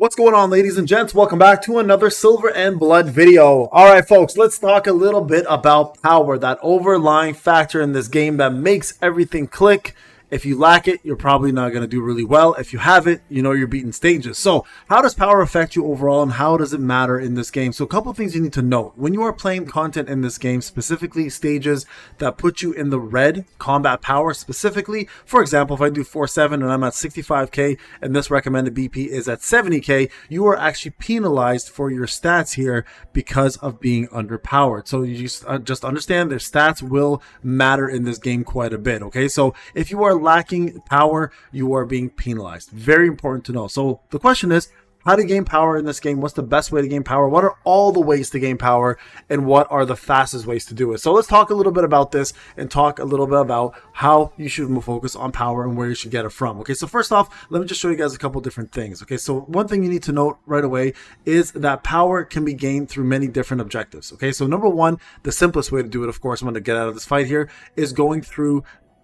What's going on, ladies and gents? Welcome back to another Silver and Blood video. All right, folks, let's talk a little bit about power, that overlying factor in this game that makes everything click. If you lack it, you're probably not going to do really well. If you have it, you know you're beating stages. So how does power affect you overall, and how does it matter in this game? So a couple of things you need to know. When you are playing content in this game, specifically stages that put you in the red, combat power specifically, for example, if I do 4-7 and I'm at 65k and this recommended BP is at 70k, you are actually penalized for your stats here because of being underpowered. So you just understand their stats will matter in this game quite a bit, okay? So if you are lacking power, you are being penalized. Very important to know. So the question is, how to gain power in this game? What's the best way to gain power? What are all the ways to gain power, and what are the fastest ways to do it? So let's talk a little bit about this and talk a little bit about how you should focus on power and where you should get it from. Okay, so first off, let me just show you guys a couple different things. Okay, so one thing you need to note right away is that power can be gained through many different objectives. Okay, so number one, the simplest way to do it, of course, I'm going to get out of this fight here, is going through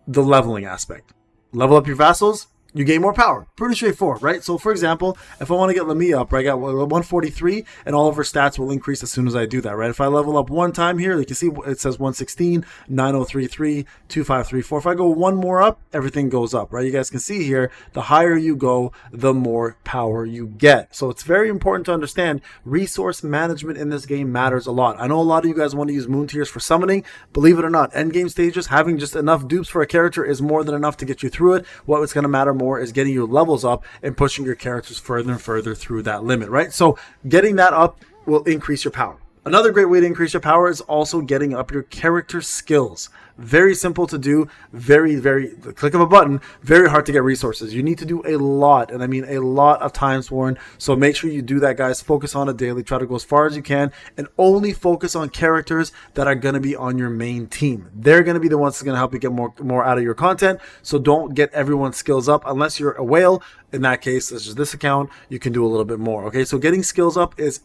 the leveling aspect. Level up your vassals, you gain more power. Pretty straightforward, right? So for example, if I want to get Lamia up, right, I got 143 and all of her stats will increase as soon as I do that, right? If I level up one time here, you can see it says 116, 9033, 2534. If I go one more up, everything goes up, right? You guys can see here, the higher you go, the more power you get. So it's very important to understand resource management in this game matters a lot. I know a lot of you guys want to use moon tiers for summoning. Believe it or not, end game stages, having just enough dupes for a character is more than enough to get you through it. What's going to matter more is getting your levels up and pushing your characters further and further through that limit, right? So getting that up will increase your power. Another great way to increase your power is also getting up your character skills. Very simple to do, the click of a button, very hard to get resources. You need to do a lot, and I mean a lot of times, Warren. So make sure you do that, guys. Focus on it daily. Try to go as far as you can, and only focus on characters that are going to be on your main team. They're going to be the ones that's going to help you get more out of your content. So don't get everyone's skills up unless you're a whale. In that case, such as this account, you can do a little bit more. Okay, so getting skills up is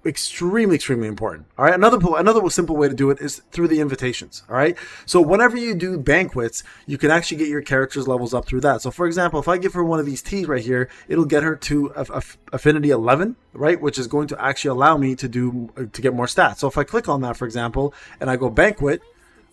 extremely important. All right, another simple way to do it is through the invitations. All right, so whenever you do banquets, you can actually get your characters levels up through that. So for example, if I give her one of these teas right here, it'll get her to affinity 11, right, which is going to actually allow me to get more stats. So if I click on that, for example, and I go banquet,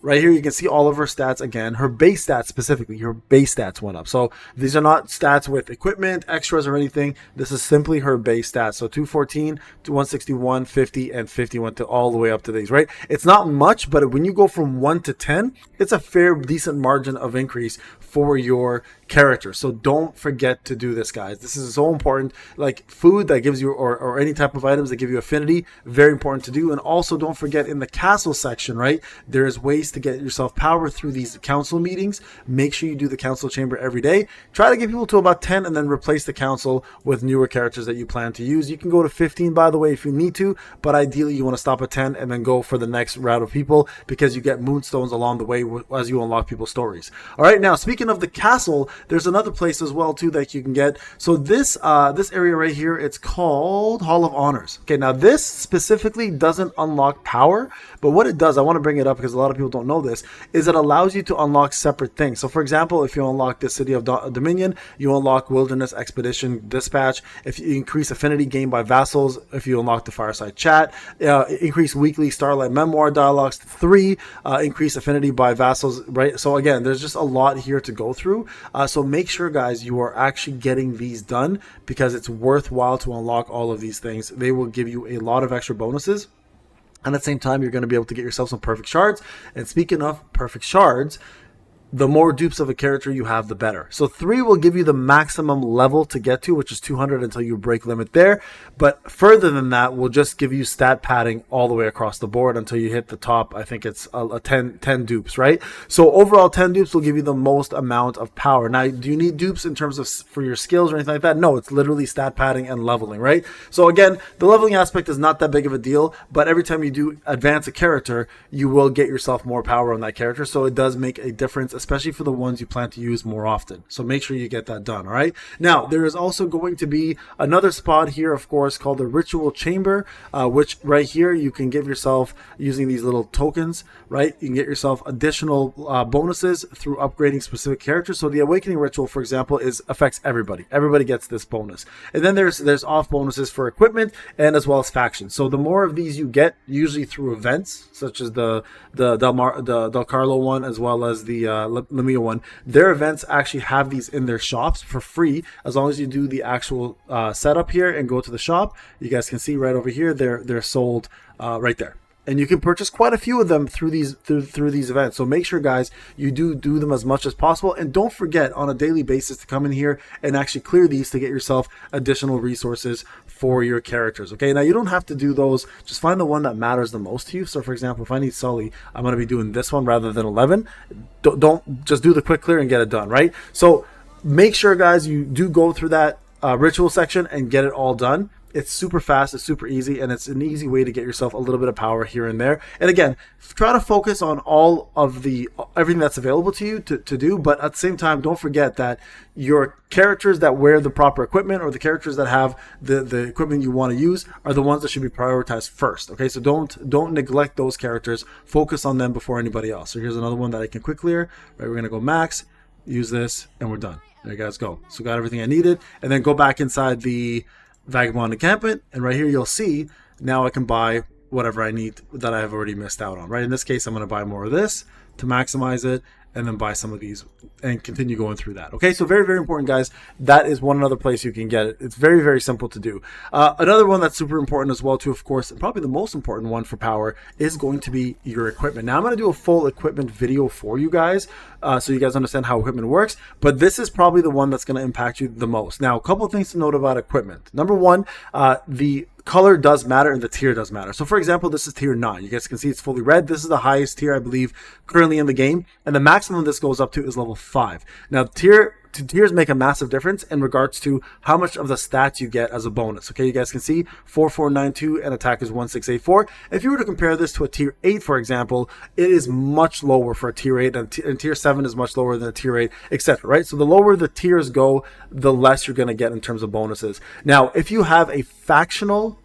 right here, you can see all of her stats again. Her base stats specifically, her base stats went up. So these are not stats with equipment, extras, or anything. This is simply her base stats. So 214 to 161, 50, and 50 went to all the way up to these, right? It's not much, but when you go from 1 to 10, it's a fair, decent margin of increase for your character. So don't forget to do this, guys. This is so important. Like food that gives you, or any type of items that give you affinity, very important to do. And also don't forget in the castle section, right, there's ways to get yourself power through these council meetings. Make sure you do the council chamber every day. Try to get people to about 10 and then replace the council with newer characters that you plan to use. You can go to 15, by the way, if you need to, but ideally you want to stop at 10 and then go for the next route of people, because you get moonstones along the way as you unlock people's stories. All right, now speaking of the castle, there's another place as well too that you can get. So this area right here, it's called Hall of Honors. Okay, now this specifically doesn't unlock power, but what it does, I want to bring it up because a lot of people don't know this, is it allows you to unlock separate things. So for example, if you unlock the City of Dominion, you unlock Wilderness Expedition Dispatch. If you increase affinity gained by vassals, if you unlock the Fireside Chat, increase weekly Starlight Memoir dialogues to 3, increase affinity by vassals, right? So again, there's just a lot here to go through. So make sure, guys, you are actually getting these done, because it's worthwhile to unlock all of these things. They will give you a lot of extra bonuses. And at the same time, you're going to be able to get yourself some perfect shards. And speaking of perfect shards, the more dupes of a character you have, the better. So 3 will give you the maximum level to get to, which is 200 until you break limit there. But further than that will just give you stat padding all the way across the board until you hit the top. I think it's a 10 dupes, right? So overall, 10 dupes will give you the most amount of power. Now, do you need dupes in terms of for your skills or anything like that? No, it's literally stat padding and leveling, right? So again, the leveling aspect is not that big of a deal, but every time you do advance a character, you will get yourself more power on that character. So it does make a difference, especially for the ones you plan to use more often. So make sure you get that done, all right? Now, there is also going to be another spot here, of course, called the Ritual Chamber, which right here you can give yourself, using these little tokens, right? You can get yourself additional bonuses through upgrading specific characters. So the Awakening Ritual, for example, affects everybody. Everybody gets this bonus. And then there's off bonuses for equipment and as well as factions. So the more of these you get, usually through events, such as the Del Carlo one, as well as the Lamia one, their events actually have these in their shops for free, as long as you do the actual setup here and go to the shop. You guys can see right over here, they're sold right there. And you can purchase quite a few of them through these events. So make sure, guys, you do them as much as possible. And don't forget on a daily basis to come in here and actually clear these to get yourself additional resources for your characters. Okay, now you don't have to do those. Just find the one that matters the most to you. So for example, if I need Sully, I'm going to be doing this one rather than 11. Don't just do the quick clear and get it done, right? So make sure, guys, you do go through that ritual section and get it all done. It's super fast, it's super easy, and it's an easy way to get yourself a little bit of power here and there. And again, try to focus on all of everything that's available to you to do, but at the same time, don't forget that your characters that wear the proper equipment, or the characters that have the equipment you want to use, are the ones that should be prioritized first. Okay, so don't neglect those characters. Focus on them before anybody else. So here's another one that I can quick clear. Right, we're gonna go max, use this, and we're done. There you guys go. So got everything I needed, and then go back inside the Vagabond Encampment, and right here you'll see now I can buy whatever I need that I have already missed out on. Right, in this case I'm going to buy more of this to maximize it, and then buy some of these and continue going through that. Okay, so very, very important, guys. That is one other place you can get it. It's very, very simple to do. Another one that's super important as well too, of course, and probably the most important one for power, is going to be your equipment. Now I'm going to do a full equipment video for you guys, so you guys understand how equipment works, but this is probably the one that's going to impact you the most. Now, a couple of things to note about equipment. Number one, the color does matter and the tier does matter. So for example, this is tier 9. You guys can see it's fully red. This is the highest tier, I believe, currently in the game, and the maximum this goes up to is level 5. Now tiers make a massive difference in regards to how much of the stats you get as a bonus. Okay, you guys can see 4492 and attack is 1684. If you were to compare this to a tier 8, for example, it is much lower for a tier 8, and tier 7 is much lower than a tier 8, etc. Right? So the lower the tiers go, the less you're going to get in terms of bonuses. Now, if you have a factional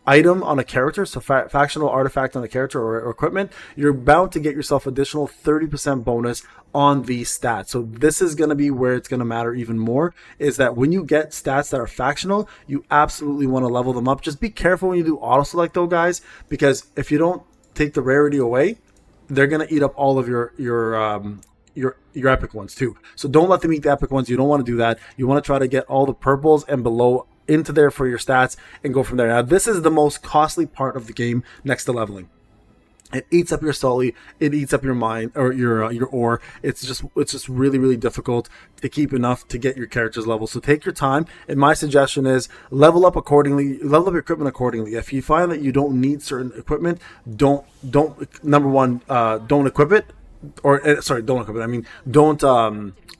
item on a character, so factional artifact on a character or equipment, you're bound to get yourself additional 30% bonus on these stats. So this is going to be where it's going to matter even more, is that when you get stats that are factional, you absolutely want to level them up. Just be careful when you do auto select though, guys, because if you don't take the rarity away, they're going to eat up all of your epic ones too. So don't let them eat the epic ones. You don't want to do that. You want to try to get all the purples and below into there for your stats and go from there. Now this is the most costly part of the game next to leveling. It eats up your Sully, it eats up your mind, or your ore. It's just really, really difficult to keep enough to get your character's level. So take your time, and my suggestion is level up accordingly, level up your equipment accordingly. If you find that you don't need certain equipment, don't number one, don't equip it, or sorry, don't equip it. I mean, don't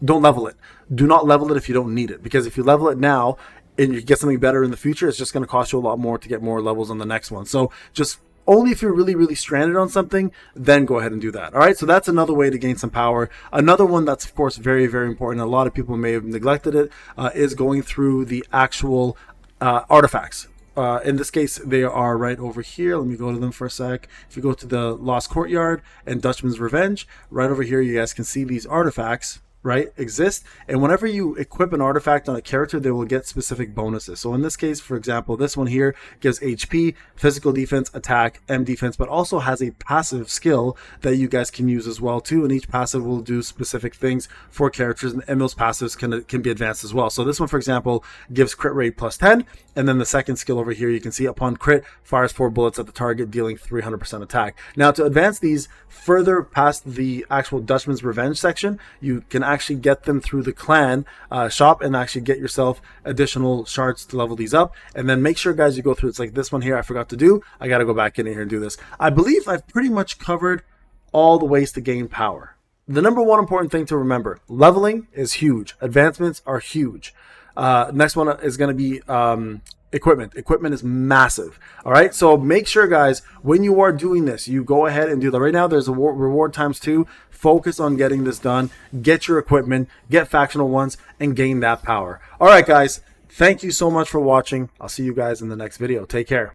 level it. Do not level it if you don't need it, because if you level it now and you get something better in the future, it's just going to cost you a lot more to get more levels on the next one. So just only if you're really, really stranded on something, then go ahead and do that. All right, so that's another way to gain some power. Another one that's, of course, very, very important, a lot of people may have neglected it, is going through the actual artifacts. In this case, they are right over here. Let me go to them for a sec. If you go to the Lost Courtyard and Dutchman's Revenge, right over here, you guys can see these artifacts, right, exist, and whenever you equip an artifact on a character, they will get specific bonuses. So in this case, for example, this one here gives HP, physical defense, attack, M defense, but also has a passive skill that you guys can use as well too, and each passive will do specific things for characters, and those passives can be advanced as well. So this one, for example, gives crit rate plus 10, and then the second skill over here, you can see upon crit, fires 4 bullets at the target, dealing 300% attack. Now to advance these further past the actual Dutchman's Revenge section, you can actually get them through the clan shop and actually get yourself additional shards to level these up. And then make sure, guys, you go through. It's like this one here I forgot to do. I got to go back in here and do this. I believe I've pretty much covered all the ways to gain power. The number one important thing to remember, leveling is huge. Advancements are huge. Next one is going to be equipment. Equipment is massive. All right, so make sure, guys, when you are doing this, you go ahead and do that. Right now, there's a reward ×2. Focus on getting this done. Get your equipment, get factional ones, and gain that power. All right, guys, thank you so much for watching. I'll see you guys in the next video. Take care.